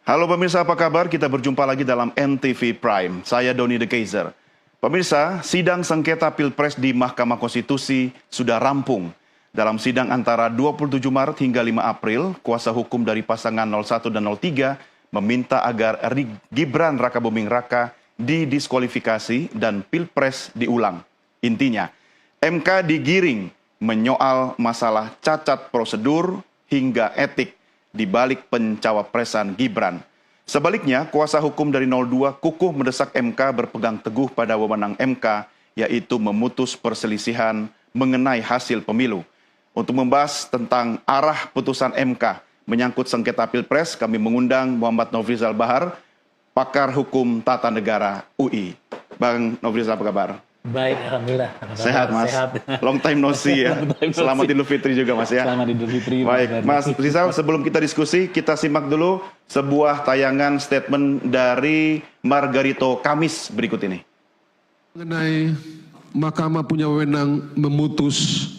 Halo pemirsa, apa kabar? Kita berjumpa lagi dalam NTV Prime. Saya Doni The Kaiser. Pemirsa, sidang sengketa Pilpres di Mahkamah Konstitusi sudah rampung. Dalam sidang antara 27 Maret hingga 5 April, kuasa hukum dari pasangan 01 dan 03 meminta agar Gibran Rakabuming Raka didiskualifikasi dan Pilpres diulang. Intinya, MK digiring menyoal masalah cacat prosedur hingga etik di balik pencawapresan Gibran. Sebaliknya, kuasa hukum dari 02 kukuh mendesak MK berpegang teguh pada wewenang MK, yaitu memutus perselisihan mengenai hasil pemilu. Untuk membahas tentang arah putusan MK menyangkut sengketa Pilpres, kami mengundang Muhammad Nofrizal Bahar, pakar hukum tata negara UI. Bang Nofrizal, apa kabar? Baik, alhamdulillah. Sehat, Mas. Sehat. Long time no see ya. Selamat Idul Fitri juga, Mas ya. Selamat Idul Fitri. Baik, Mas Rizal, sebelum kita diskusi, kita simak dulu sebuah tayangan statement dari Margarito Kamis berikut ini. Mengenai Mahkamah punya wewenang memutus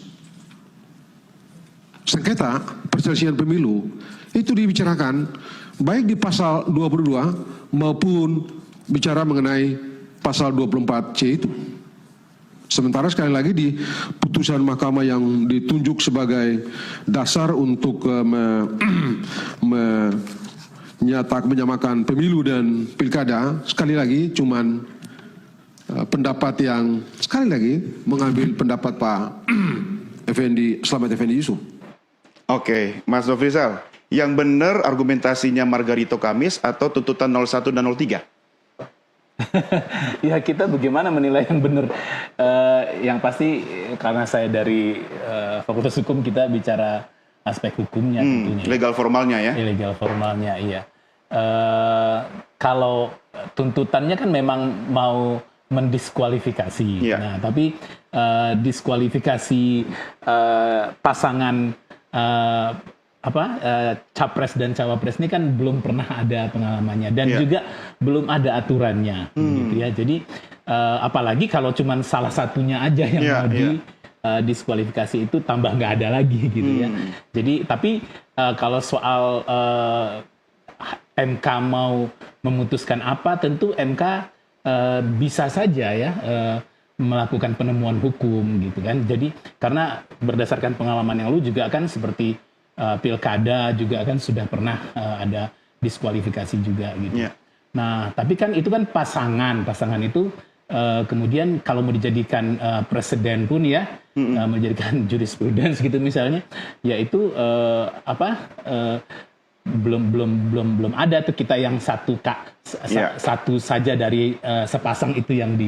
sengketa perselisihan pemilu, itu dibicarakan baik di pasal 22 maupun bicara mengenai pasal 24C itu. Sementara sekali lagi di putusan mahkamah yang ditunjuk sebagai dasar untuk menyamakan pemilu dan pilkada, sekali lagi cuman pendapat yang sekali lagi mengambil pendapat Pak Selamat Effendi Yusuf. Oke, Mas Nofrizal, yang benar argumentasinya Margarito Kamis atau tuntutan 01 dan 03? Ya, kita bagaimana menilai yang benar? Yang pasti karena saya dari Fakultas Hukum, kita bicara aspek hukumnya tentunya. Legal formalnya ya? Legal formalnya, iya. Kalau tuntutannya kan memang mau mendiskualifikasi. Yeah. Nah, tapi diskualifikasi pasangan capres dan cawapres ini kan belum pernah ada pengalamannya dan juga belum ada aturannya, gitu ya. Jadi apalagi kalau cuma salah satunya aja yang mau diskualifikasi, itu tambah nggak ada lagi, gitu ya. Jadi tapi kalau soal MK mau memutuskan apa, tentu MK bisa saja ya melakukan penemuan hukum, gitu kan. Jadi karena berdasarkan pengalaman yang lalu juga kan seperti pilkada juga kan sudah pernah ada diskualifikasi juga gitu. Yeah. Nah, tapi kan itu kan pasangan itu kemudian kalau mau dijadikan presiden pun ya, menjadikan jurisprudence gitu misalnya, yaitu belum ada tuh kita yang satu saja dari sepasang itu yang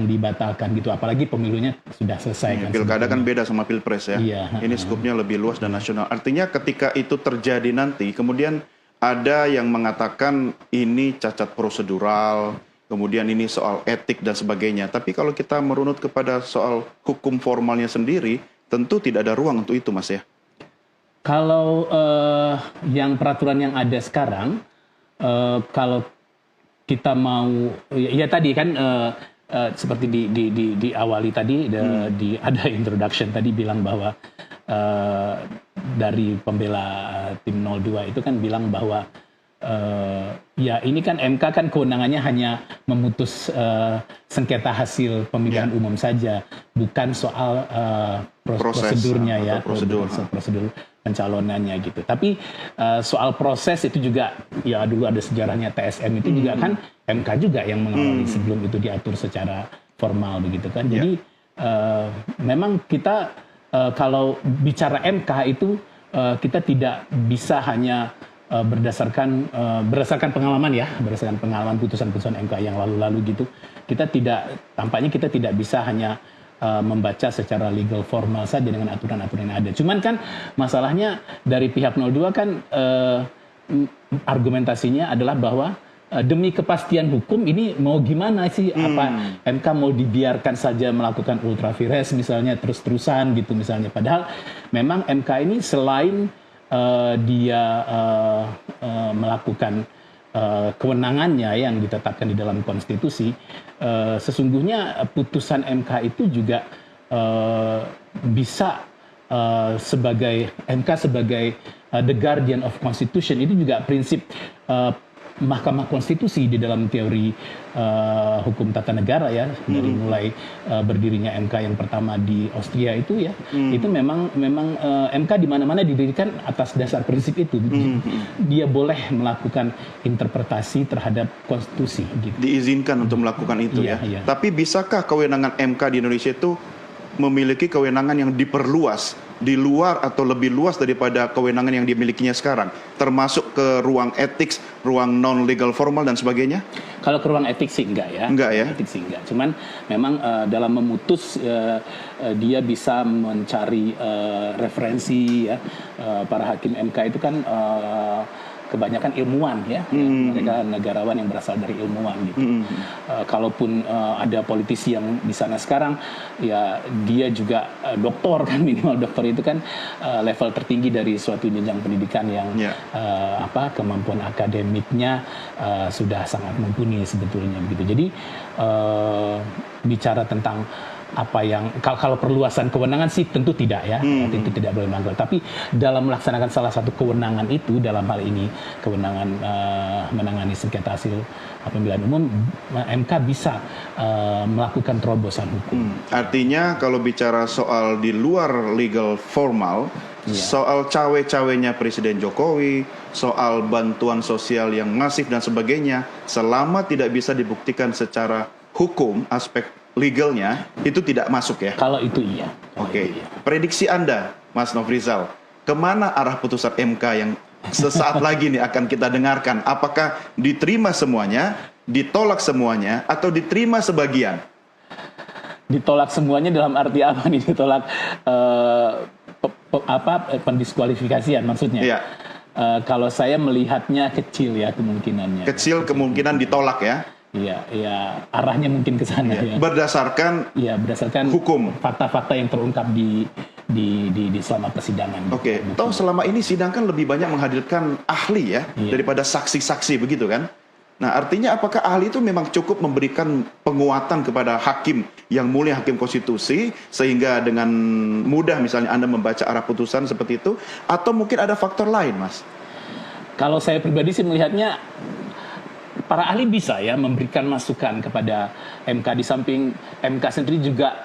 dibatalkan gitu, apalagi pemilunya sudah selesai kan. Pilkada kan beda sama Pilpres ya. Iya. Ini skupnya lebih luas dan nasional. Artinya ketika itu terjadi nanti, kemudian ada yang mengatakan ini cacat prosedural, kemudian ini soal etik dan sebagainya. Tapi kalau kita merunut kepada soal hukum formalnya sendiri, tentu tidak ada ruang untuk itu, Mas ya. Kalau yang peraturan yang ada sekarang, kalau kita mau, ya tadi kan seperti di awali tadi, ada introduction tadi bilang bahwa dari pembela tim 02 itu kan bilang bahwa ya ini kan MK kan kewenangannya hanya memutus sengketa hasil pemilihan umum saja, bukan soal prosedurnya ya, prosedur pencalonannya gitu. Tapi soal proses itu juga, ya dulu ada sejarahnya TSM itu juga kan MK juga yang mengawali sebelum itu diatur secara formal begitu kan. Jadi memang kita kalau bicara MK itu kita tidak bisa hanya berdasarkan pengalaman ya, berdasarkan pengalaman putusan-putusan MK yang lalu-lalu gitu. Tampaknya kita tidak bisa hanya membaca secara legal formal saja dengan aturan-aturan yang ada. Cuman kan masalahnya dari pihak 02 kan argumentasinya adalah bahwa demi kepastian hukum ini mau gimana sih, apa MK mau dibiarkan saja melakukan ultra vires misalnya terus-terusan gitu misalnya. Padahal memang MK ini selain dia melakukan kewenangannya yang ditetapkan di dalam konstitusi, sesungguhnya putusan MK itu juga bisa MK sebagai the guardian of constitution, itu juga prinsip Mahkamah Konstitusi di dalam teori hukum tata negara ya, dari mulai berdirinya MK yang pertama di Austria itu ya, itu memang MK di mana-mana didirikan atas dasar prinsip itu. Dia boleh melakukan interpretasi terhadap konstitusi gitu. Diizinkan untuk melakukan itu Iya, ya. iya. Tapi bisakah kewenangan MK di Indonesia itu memiliki kewenangan yang diperluas di luar atau lebih luas daripada kewenangan yang dimilikinya sekarang, termasuk ke ruang etik, ruang non legal formal dan sebagainya? Kalau ke ruang etik sih enggak ya. Enggak ya? Etik sih enggak. Cuman memang dalam memutus dia bisa mencari referensi ya. Para hakim MK itu kan kebanyakan ilmuwan ya. Mereka negarawan yang berasal dari ilmuwan gitu. Kalaupun ada politisi yang di sana sekarang, ya dia juga doktor kan, minimal doktor itu kan level tertinggi dari suatu jenjang pendidikan yang kemampuan akademiknya sudah sangat mumpuni sebetulnya begitu. Jadi bicara tentang apa yang kalau perluasan kewenangan sih tentu tidak ya, tentu tidak boleh melanggar. Tapi dalam melaksanakan salah satu kewenangan itu, dalam hal ini kewenangan menangani sengketa hasil pemilihan umum, MK bisa melakukan terobosan hukum. Artinya kalau bicara soal di luar legal formal, soal cawe-cawenya Presiden Jokowi, soal bantuan sosial yang masif dan sebagainya, selama tidak bisa dibuktikan secara hukum, aspek legalnya, itu tidak masuk ya? Kalau itu iya. Oke. Prediksi Anda, Mas Nofrizal, kemana arah putusan MK yang sesaat lagi nih akan kita dengarkan? Apakah diterima semuanya, ditolak semuanya, atau diterima sebagian? Ditolak semuanya dalam arti apa nih? Ditolak pendiskualifikasian maksudnya? Iya. Kalau saya melihatnya kecil ya kemungkinannya. Kecil kemungkinan ditolak ya? Iya, arahnya mungkin ke sana ya. Berdasarkan hukum, fakta-fakta yang terungkap di selama persidangan. Oke. Toh selama ini sidang kan lebih banyak menghadirkan ahli ya daripada saksi-saksi begitu kan? Nah, artinya apakah ahli itu memang cukup memberikan penguatan kepada hakim yang mulia, hakim konstitusi, sehingga dengan mudah misalnya Anda membaca arah putusan seperti itu, atau mungkin ada faktor lain, Mas? Kalau saya pribadi sih melihatnya para ahli bisa ya memberikan masukan kepada MK, di samping MK sendiri juga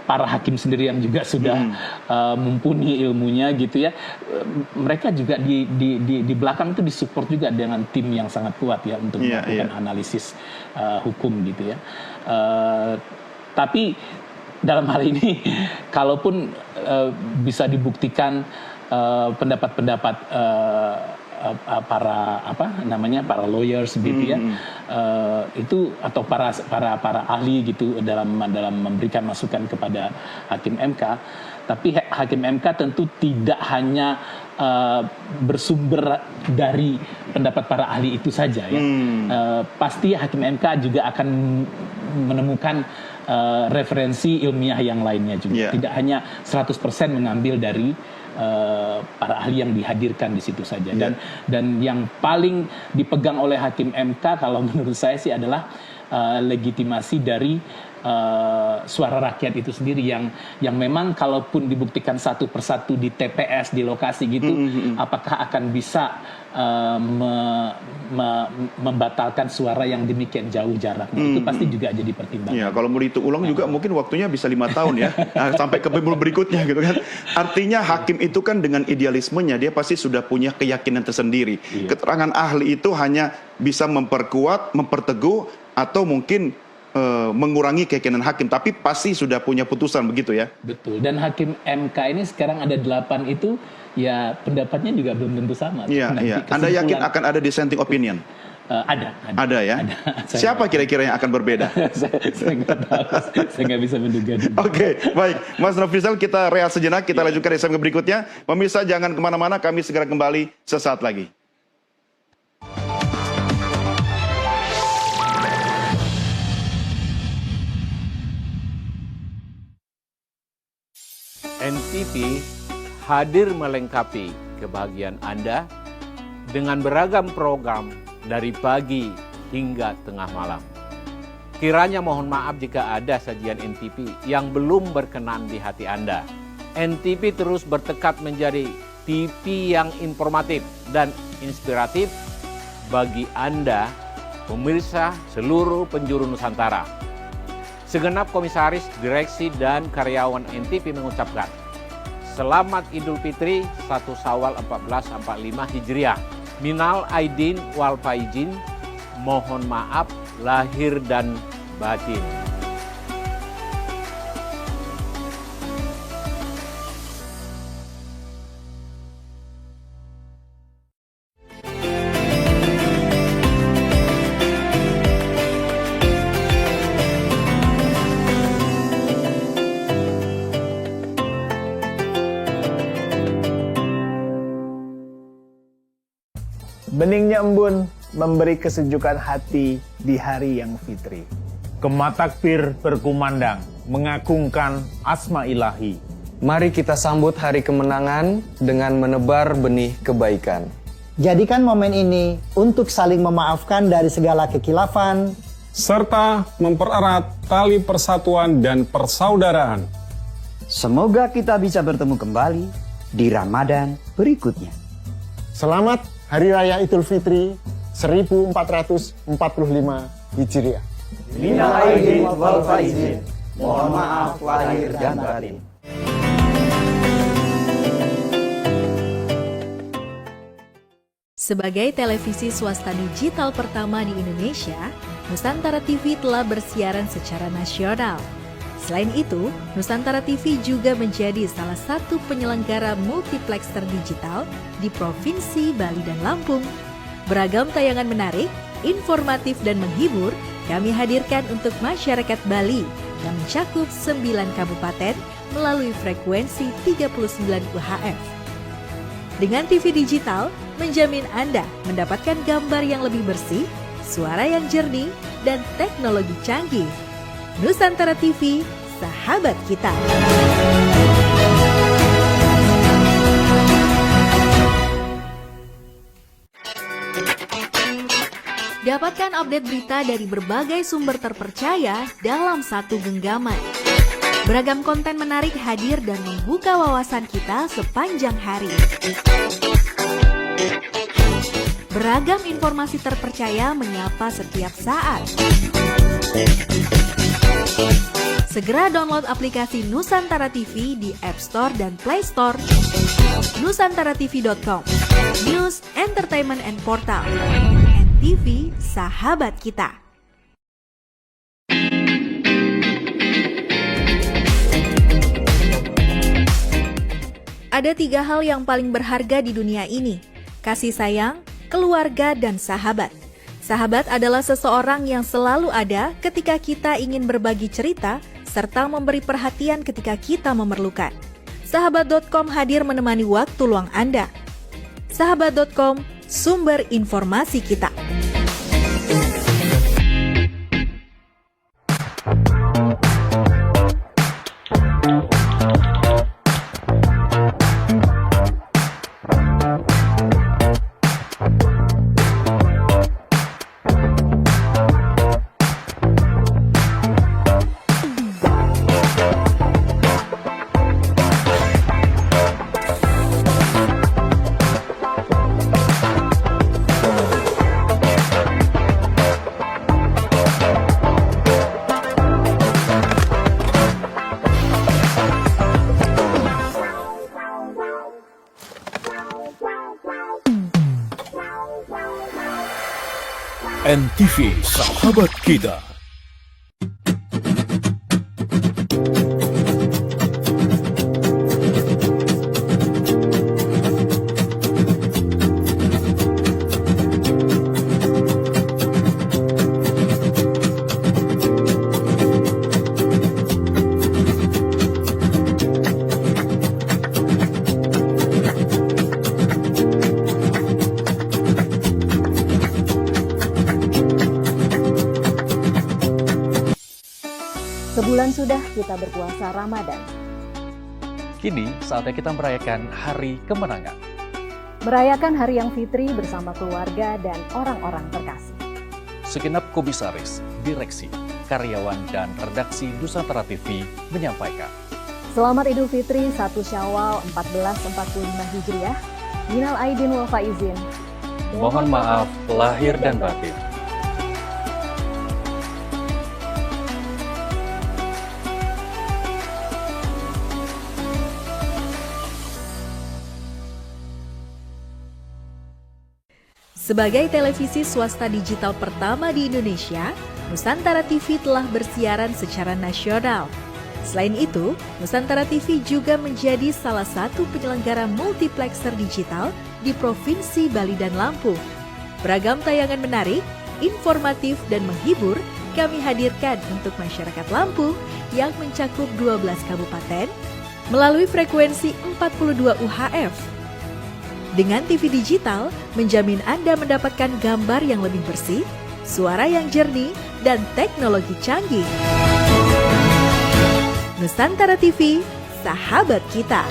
para hakim sendiri yang juga sudah mumpuni ilmunya gitu ya, mereka juga di belakang itu disupport juga dengan tim yang sangat kuat ya untuk melakukan analisis hukum gitu ya. Tapi dalam hal ini kalaupun bisa dibuktikan pendapat-pendapat para lawyers gitu ya, itu atau para ahli gitu dalam memberikan masukan kepada hakim MK, tapi hakim MK tentu tidak hanya bersumber dari pendapat para ahli itu saja ya. Pasti hakim MK juga akan menemukan referensi ilmiah yang lainnya juga. Tidak hanya 100% mengambil dari para ahli yang dihadirkan di situ saja. Dan yang paling dipegang oleh hakim MK kalau menurut saya sih adalah legitimasi dari suara rakyat itu sendiri yang memang kalaupun dibuktikan satu persatu di TPS, di lokasi gitu, apakah akan bisa membatalkan suara yang demikian jauh jaraknya, itu pasti juga jadi pertimbangan. Ya, kalau mau dihitung ulang juga mungkin waktunya bisa 5 tahun ya, sampai ke pemilu berikutnya gitu kan. Artinya hakim itu kan dengan idealismenya dia pasti sudah punya keyakinan tersendiri. Keterangan ahli itu hanya bisa memperkuat, memperteguh, atau mungkin mengurangi keyakinan hakim, tapi pasti sudah punya putusan begitu ya. Betul. Dan hakim MK ini sekarang ada 8 itu, ya pendapatnya juga belum tentu sama. Iya, iya. Anda yakin akan ada dissenting opinion? Ada ya. Ada. Siapa kira-kira yang akan berbeda? saya nggak tahu. Saya nggak bisa menduga. Oke, baik. Mas Nofrizal, kita rehat sejenak. Kita lanjutkan di segmen berikutnya. Pemirsa jangan kemana-mana. Kami segera kembali sesaat lagi. NTV hadir melengkapi kebahagiaan Anda dengan beragam program dari pagi hingga tengah malam. Kiranya mohon maaf jika ada sajian NTV yang belum berkenan di hati Anda. NTV terus bertekad menjadi TV yang informatif dan inspiratif bagi Anda, pemirsa seluruh penjuru Nusantara. Segenap komisaris, direksi, dan karyawan NTV mengucapkan Selamat Idul Fitri 1 Syawal 1445 Hijriah. Minal aidin wal faizin, mohon maaf lahir dan batin. Beningnya embun memberi kesejukan hati di hari yang fitri. Kematakbir berkumandang, mengagungkan asma ilahi. Mari kita sambut hari kemenangan dengan menebar benih kebaikan. Jadikan momen ini untuk saling memaafkan dari segala kekilafan, serta mempererat tali persatuan dan persaudaraan. Semoga kita bisa bertemu kembali di Ramadan berikutnya. Selamat Hari Raya Idul Fitri 1445 Hijriah. Minal aidin wal faizin, mohon maaf lahir dan batin. Sebagai televisi swasta digital pertama di Indonesia, Nusantara TV telah bersiaran secara nasional. Selain itu, Nusantara TV juga menjadi salah satu penyelenggara multiplexer digital di Provinsi Bali dan Lampung. Beragam tayangan menarik, informatif, dan menghibur kami hadirkan untuk masyarakat Bali yang mencakup 9 kabupaten melalui frekuensi 39 UHF. Dengan TV digital, menjamin Anda mendapatkan gambar yang lebih bersih, suara yang jernih, dan teknologi canggih. Nusantara TV, sahabat kita. Dapatkan update berita dari berbagai sumber terpercaya dalam satu genggaman. Beragam konten menarik hadir dan membuka wawasan kita sepanjang hari. Beragam informasi terpercaya menyapa setiap saat. Segera download aplikasi Nusantara TV di App Store dan Play Store. nusantaratv.com, News, Entertainment, and Portal. NTV, sahabat kita. Ada 3 hal yang paling berharga di dunia ini: kasih sayang, keluarga, dan sahabat. Sahabat adalah seseorang yang selalu ada ketika kita ingin berbagi cerita, serta memberi perhatian ketika kita memerlukan. Sahabat.com hadir menemani waktu luang Anda. Sahabat.com, sumber informasi kita. NTV, sahabat kita. Sebulan sudah kita berpuasa Ramadan. Kini saatnya kita merayakan Hari Kemenangan. Merayakan Hari yang Fitri bersama keluarga dan orang-orang terkasih. Segenap komisaris, direksi, karyawan, dan redaksi Nusantara TV menyampaikan. Selamat Idul Fitri 1 Syawal 1445 Hijriah. Minal aidin wal faizin. Mohon maaf lahir dan batin. Sebagai televisi swasta digital pertama di Indonesia, Nusantara TV telah bersiaran secara nasional. Selain itu, Nusantara TV juga menjadi salah satu penyelenggara multiplexer digital di Provinsi Bali dan Lampung. Beragam tayangan menarik, informatif, dan menghibur kami hadirkan untuk masyarakat Lampung yang mencakup 12 kabupaten melalui frekuensi 42 UHF. Dengan TV digital, menjamin Anda mendapatkan gambar yang lebih bersih, suara yang jernih, dan teknologi canggih. Nusantara TV, sahabat kita.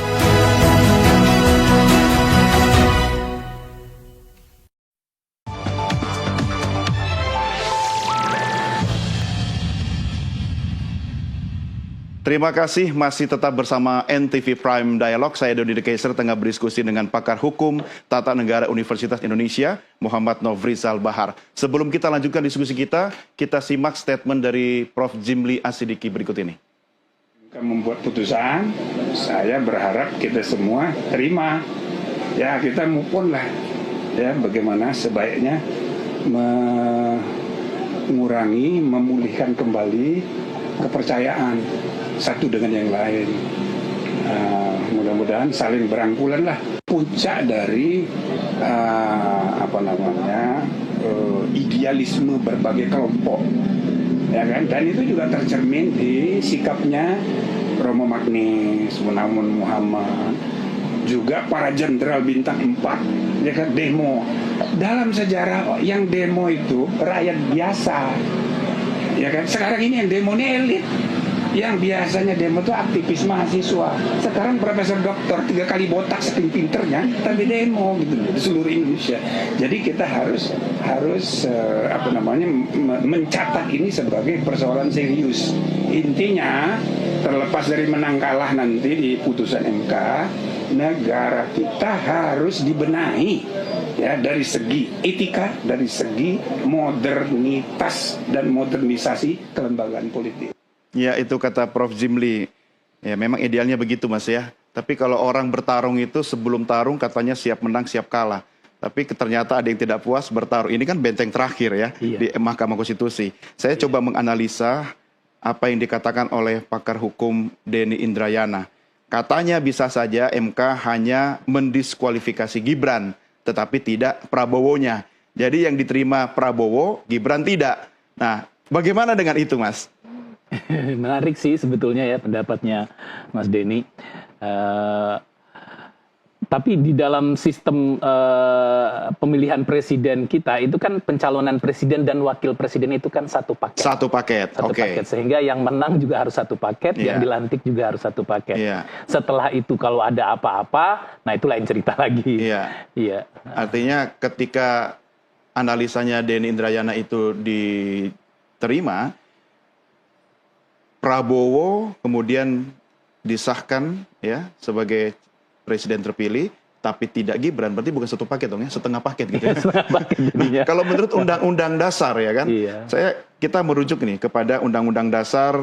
Terima kasih masih tetap bersama NTV Prime Dialog. Saya Doni De Keyser tengah berdiskusi dengan pakar hukum Tata Negara Universitas Indonesia, Muhammad Nofrizal Bahar. Sebelum kita lanjutkan diskusi kita simak statement dari Prof. Jimli Asidiki berikut ini. Membuat putusan, saya berharap kita semua terima. Ya, kita move on lah. Ya, bagaimana sebaiknya mengurangi, memulihkan kembali kepercayaan satu dengan yang lain. Mudah-mudahan saling berangkulan lah. Puncak dari idealisme berbagai kelompok, ya kan? Dan itu juga tercermin di sikapnya Romo Magnis, Munamun Muhammad, juga para jenderal bintang 4, ya kan, demo. Dalam sejarah yang demo itu rakyat biasa, ya kan. Sekarang ini yang demo ini elit. Yang biasanya demo itu aktivis mahasiswa. Sekarang profesor doktor 3 kali botak saking pinternya, tapi demo gitu di seluruh Indonesia. Jadi kita harus mencatat ini sebagai persoalan serius. Intinya terlepas dari menang kalah nanti di putusan MK, negara kita harus dibenahi ya, dari segi etika, dari segi modernitas dan modernisasi kelembagaan politik. Ya, itu kata Prof. Jimli. Ya, memang idealnya begitu, Mas ya. Tapi kalau orang bertarung itu sebelum tarung katanya siap menang, siap kalah. Tapi ternyata ada yang tidak puas bertarung. Ini kan benteng terakhir ya di Mahkamah Konstitusi. Saya coba menganalisa apa yang dikatakan oleh pakar hukum Denny Indrayana. Katanya bisa saja MK hanya mendiskualifikasi Gibran, tetapi tidak Prabowo-nya. Jadi yang diterima Prabowo, Gibran tidak. Nah, bagaimana dengan itu, Mas? Menarik sih sebetulnya ya pendapatnya Mas Denny. Tapi di dalam sistem pemilihan presiden kita itu kan pencalonan presiden dan wakil presiden itu kan satu paket. Satu paket, paket. Sehingga yang menang juga harus satu paket, yang dilantik juga harus satu paket. Setelah itu kalau ada apa-apa, nah itu lain cerita lagi. Iya. Artinya ketika analisanya Denny Indrayana itu diterima, Prabowo kemudian disahkan ya sebagai presiden terpilih, tapi tidak Gibran, berarti bukan satu paket dong ya, setengah paket gitu ya. Nah, kalau menurut Undang-Undang Dasar ya kan, kita merujuk nih kepada Undang-Undang Dasar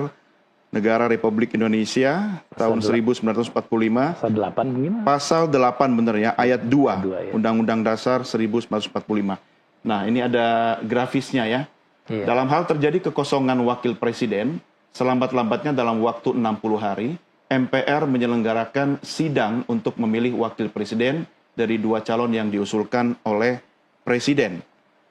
Negara Republik Indonesia tahun 1945, pasal 8 bener ya, ayat 2, Undang-Undang Dasar 1945. Nah, ini ada grafisnya ya. Dalam hal terjadi kekosongan wakil presiden, selambat-lambatnya dalam waktu 60 hari, MPR menyelenggarakan sidang untuk memilih wakil presiden dari 2 calon yang diusulkan oleh presiden.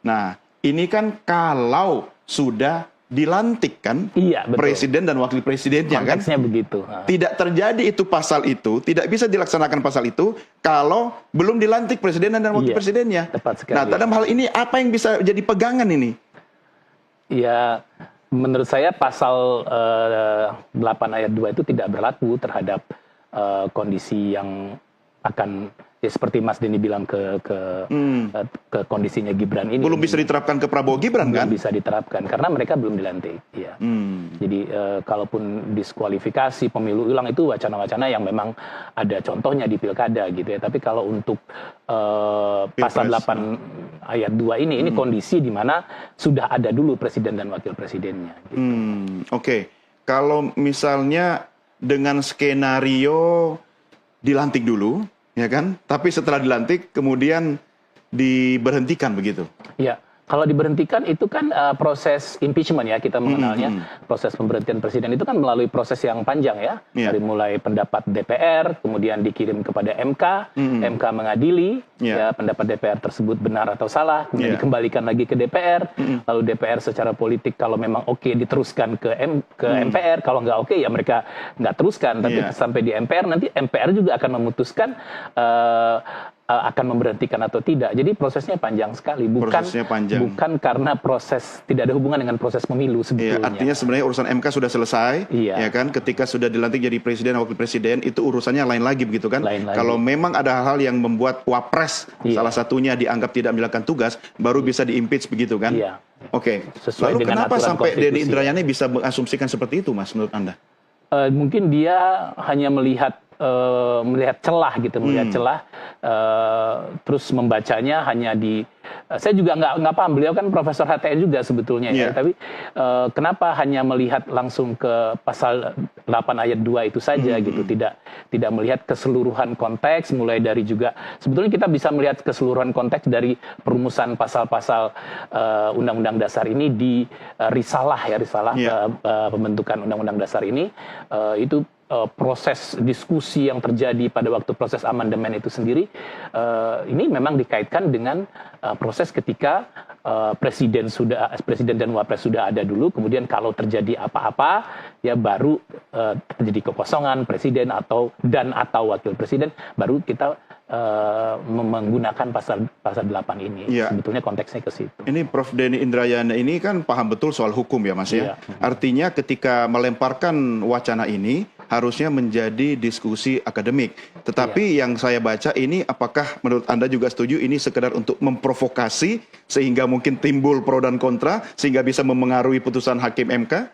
Nah, ini kan kalau sudah dilantik kan, presiden dan wakil presidennya kan? Konteksnya begitu. Tidak terjadi itu pasal itu, tidak bisa dilaksanakan pasal itu kalau belum dilantik presiden dan wakil presidennya. Tepat sekali. Nah, dalam hal ini apa yang bisa jadi pegangan ini? Ya, menurut saya pasal 8 ayat 2 itu tidak berlaku terhadap kondisi yang akan ya seperti Mas Denny bilang ke kondisinya Gibran ini belum bisa diterapkan ke Prabowo Gibran kan? Belum bisa diterapkan karena mereka belum dilantik. Ya. Jadi kalaupun diskualifikasi pemilu ulang itu wacana-wacana yang memang ada contohnya di pilkada gitu ya. Tapi kalau untuk pasal 8 ayat 2 ini kondisi di mana sudah ada dulu presiden dan wakil presidennya. Gitu. Oke. Kalau misalnya dengan skenario dilantik dulu, ya kan? Tapi setelah dilantik kemudian diberhentikan begitu. Ya, kalau diberhentikan itu kan proses impeachment ya kita mengenalnya. Proses pemberhentian presiden itu kan melalui proses yang panjang ya. Dari mulai pendapat DPR, kemudian dikirim kepada MK, MK mengadili ya pendapat DPR tersebut benar atau salah, kemudian dikembalikan lagi ke DPR, lalu DPR secara politik kalau memang oke diteruskan ke MPR, kalau nggak oke ya mereka nggak teruskan, tapi sampai di MPR nanti MPR juga akan memutuskan akan memberhentikan atau tidak. Jadi prosesnya panjang sekali, bukan karena proses tidak ada hubungan dengan proses pemilu sebetulnya. Artinya sebenarnya urusan MK sudah selesai, ya kan? Ketika sudah dilantik jadi presiden dan wakil presiden itu urusannya lain lagi begitu kan? Kalau memang ada hal-hal yang membuat wapres salah satunya dianggap tidak menjalankan tugas, baru bisa diimpeach begitu kan? Oke. Lalu kenapa sampai Denny Indrayana bisa mengasumsikan seperti itu, Mas, menurut Anda? Mungkin dia hanya melihat celah gitu, terus membacanya hanya di saya juga nggak paham, beliau kan profesor HTN juga sebetulnya ya, tapi kenapa hanya melihat langsung ke pasal 8 ayat 2 itu saja gitu, tidak melihat keseluruhan konteks, mulai dari juga sebetulnya kita bisa melihat keseluruhan konteks dari perumusan pasal-pasal Undang-Undang Dasar ini di risalah pembentukan Undang-Undang Dasar ini itu proses diskusi yang terjadi pada waktu proses amandemen itu sendiri ini memang dikaitkan dengan proses ketika presiden dan wapres sudah ada dulu, kemudian kalau terjadi apa-apa ya baru terjadi kekosongan presiden atau wakil presiden, baru kita menggunakan pasal 8 ini. Sebetulnya konteksnya ke situ. Ini Prof. Denny Indrayana ini kan paham betul soal hukum ya, Mas ya. Artinya ketika melemparkan wacana ini harusnya menjadi diskusi akademik. Tetapi yang saya baca ini, apakah menurut Anda juga setuju ini sekedar untuk memprovokasi sehingga mungkin timbul pro dan kontra sehingga bisa memengaruhi putusan hakim MK?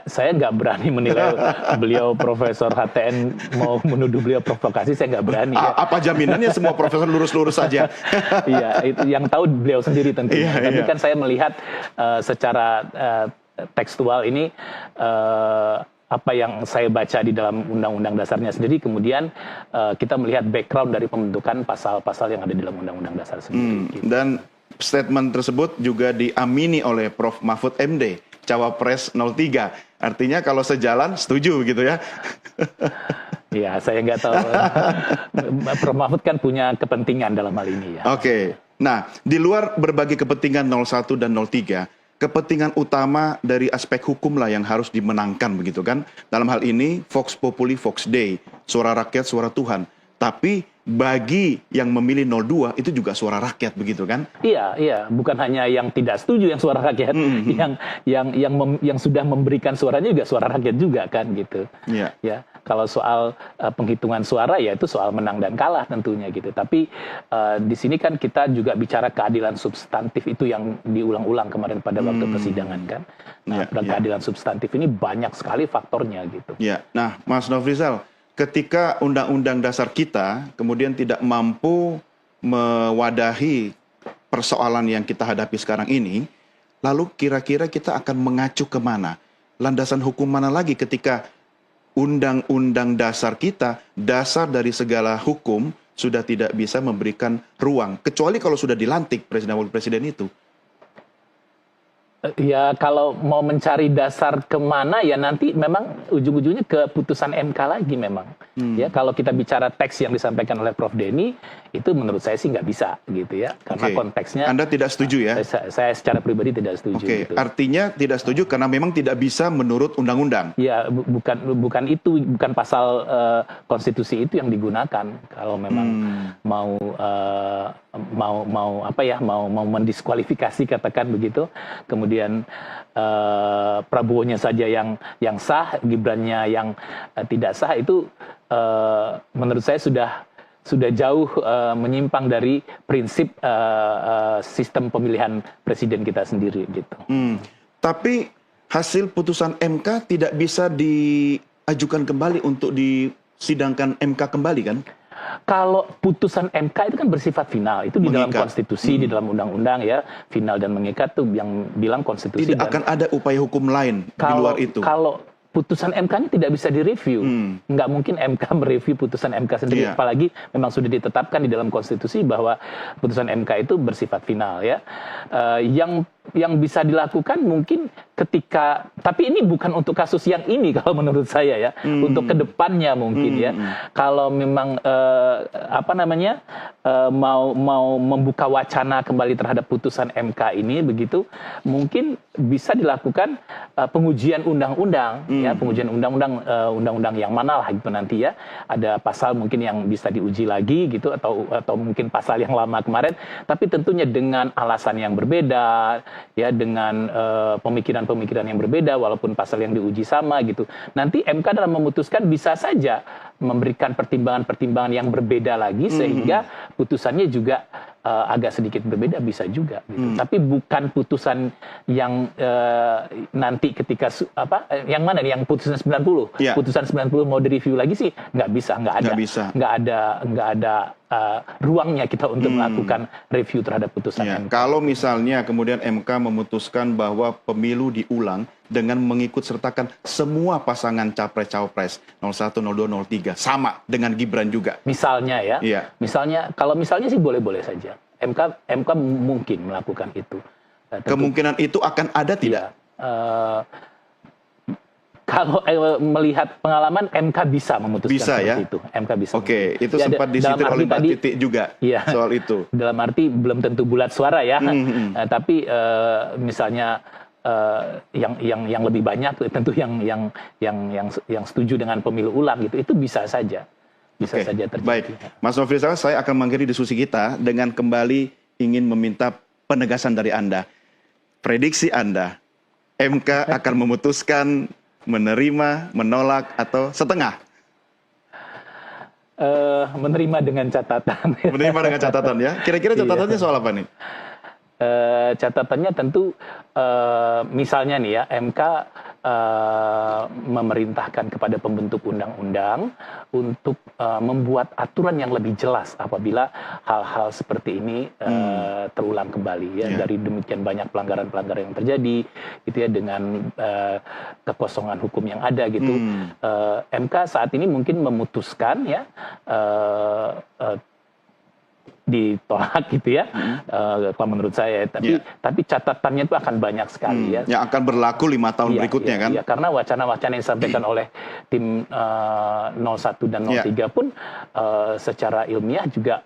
Saya nggak berani menilai beliau profesor HTN mau menuduh beliau provokasi, saya nggak berani. Apa jaminannya semua profesor lurus-lurus saja? Iya, itu yang tahu beliau sendiri tentunya. Tapi kan saya melihat secara tekstual ini apa yang saya baca di dalam Undang-Undang Dasarnya sendiri, kemudian kita melihat background dari pembentukan pasal-pasal yang ada di dalam Undang-Undang Dasar sendiri. Gitu. Dan statement tersebut juga diamini oleh Prof. Mahfud MD, Cawapres 03. Artinya kalau sejalan, setuju gitu ya? Iya, saya nggak tahu. Prof. Mahfud kan punya kepentingan dalam hal ini ya. Oke. Nah, di luar berbagai kepentingan 01 dan 03, kepentingan utama dari aspek hukum lah yang harus dimenangkan begitu kan. Dalam hal ini Vox Populi Vox Dei, suara rakyat suara Tuhan. Tapi bagi yang memilih 02 itu juga suara rakyat begitu kan? Iya, bukan hanya yang tidak setuju yang suara rakyat, yang sudah memberikan suaranya juga suara rakyat juga kan gitu. Ya, kalau soal penghitungan suara ya itu soal menang dan kalah tentunya gitu. Tapi di sini kan kita juga bicara keadilan substantif itu yang diulang-ulang kemarin pada waktu persidangan kan. Nah, keadilan substantif ini banyak sekali faktornya gitu. Ya, nah Mas Nofrizal, ketika Undang-Undang Dasar kita kemudian tidak mampu mewadahi persoalan yang kita hadapi sekarang ini, lalu kira-kira kita akan mengacu kemana? Landasan hukum mana lagi ketika Undang-Undang Dasar kita, dasar dari segala hukum, sudah tidak bisa memberikan ruang, kecuali kalau sudah dilantik Presiden Wakil Presiden itu? Ya kalau mau mencari dasar kemana ya nanti memang ujung-ujungnya ke putusan MK lagi memang. Ya kalau kita bicara teks yang disampaikan oleh Prof. Denny itu menurut saya sih nggak bisa gitu ya karena konteksnya. Anda tidak setuju ya? Saya secara pribadi tidak setuju. Gitu. Artinya tidak setuju karena memang tidak bisa menurut undang-undang. Ya bukan itu, bukan pasal konstitusi itu yang digunakan kalau memang mau mendiskualifikasi katakan begitu. Kemudian Prabowo-nya saja yang sah, Gibran-nya yang tidak sah, itu menurut saya sudah jauh menyimpang dari prinsip sistem pemilihan presiden kita sendiri gitu. Tapi hasil putusan MK tidak bisa diajukan kembali untuk disidangkan MK kembali kan? Kalau putusan MK itu kan bersifat final, itu di dalam konstitusi, di dalam undang-undang ya, final dan mengikat tuh yang bilang konstitusi. Tidak akan ada upaya hukum lain di luar itu. Kalau putusan MK-nya tidak bisa direview, nggak mungkin MK mereview putusan MK sendiri, apalagi memang sudah ditetapkan di dalam konstitusi bahwa putusan MK itu bersifat final ya. Yang bisa dilakukan mungkin ketika, tapi ini bukan untuk kasus yang ini kalau menurut saya ya, untuk kedepannya mungkin ya. Kalau memang mau membuka wacana kembali terhadap putusan MK ini begitu, mungkin bisa dilakukan pengujian undang-undang ya, pengujian undang-undang yang mana lah gitu nanti ya. Ada pasal mungkin yang bisa diuji lagi gitu, atau mungkin pasal yang lama kemarin, tapi tentunya dengan alasan yang berbeda ya, dengan pemikiran-pemikiran yang berbeda walaupun pasal yang diuji sama gitu. Nanti MK dalam memutuskan bisa saja memberikan pertimbangan-pertimbangan yang berbeda lagi sehingga putusannya juga agak sedikit berbeda, bisa juga gitu. Tapi bukan putusan yang nanti ketika yang mana nih, yang putusan 90. Putusan 90 mau direview lagi sih nggak bisa, nggak ada ruangnya kita untuk melakukan review terhadap putusan MK. Kalau misalnya kemudian MK memutuskan bahwa pemilu diulang dengan mengikut sertakan semua pasangan capres-cawapres 01, 02, 03 sama dengan Gibran juga. Misalnya ya. Kalau misalnya sih boleh-boleh saja. MK mungkin melakukan itu. Kemungkinan itu akan ada tidak? Kalau melihat pengalaman, MK bisa memutuskan seperti itu. MK bisa. Oke, itu sempat disitir oleh Mbak Titi juga soal itu. Dalam arti belum tentu bulat suara ya, tapi misalnya yang lebih banyak tentu yang setuju dengan pemilu ulang gitu, itu bisa saja. Bisa saja terjadi. Baik, Mas Nofrizal, saya akan mengakhiri diskusi kita dengan kembali ingin meminta penegasan dari Anda. Prediksi Anda, MK akan memutuskan menerima, menolak, atau setengah? Menerima dengan catatan. Menerima dengan catatan ya. Kira-kira catatannya soal apa nih? Catatannya tentu misalnya nih ya, MK memerintahkan kepada pembentuk undang-undang untuk membuat aturan yang lebih jelas apabila hal-hal seperti ini terulang kembali ya. Dari demikian banyak pelanggaran-pelanggaran yang terjadi gitu ya, dengan kekosongan hukum yang ada gitu. MK saat ini mungkin memutuskan ya ditolak gitu ya, kalau menurut saya. Tapi catatannya itu akan banyak sekali ya. Yang akan berlaku 5 tahun berikutnya kan? Iya, karena wacana-wacana yang disampaikan oleh tim 01 dan 03 pun secara ilmiah juga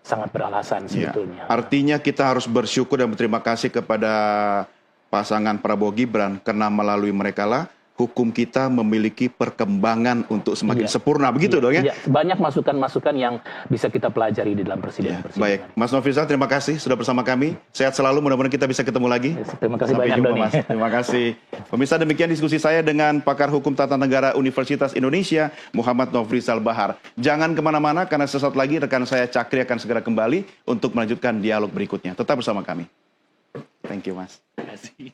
sangat beralasan sebetulnya. Artinya kita harus bersyukur dan berterima kasih kepada pasangan Prabowo Gibran, karena melalui mereka lah hukum kita memiliki perkembangan untuk semakin sempurna, begitu dong ya? Banyak masukan-masukan yang bisa kita pelajari di dalam persidangan. Baik, Mas Nofrizal, terima kasih sudah bersama kami. Sehat selalu, mudah-mudahan kita bisa ketemu lagi. Terima kasih Sampai banyak, jumpa, Doni. Mas. Terima kasih. Pemirsa, demikian diskusi saya dengan pakar hukum tata negara Universitas Indonesia, Muhammad Nofrizal Bahar. Jangan kemana-mana, karena sesaat lagi rekan saya Cakri akan segera kembali untuk melanjutkan dialog berikutnya. Tetap bersama kami. Thank you, Mas. Terima kasih.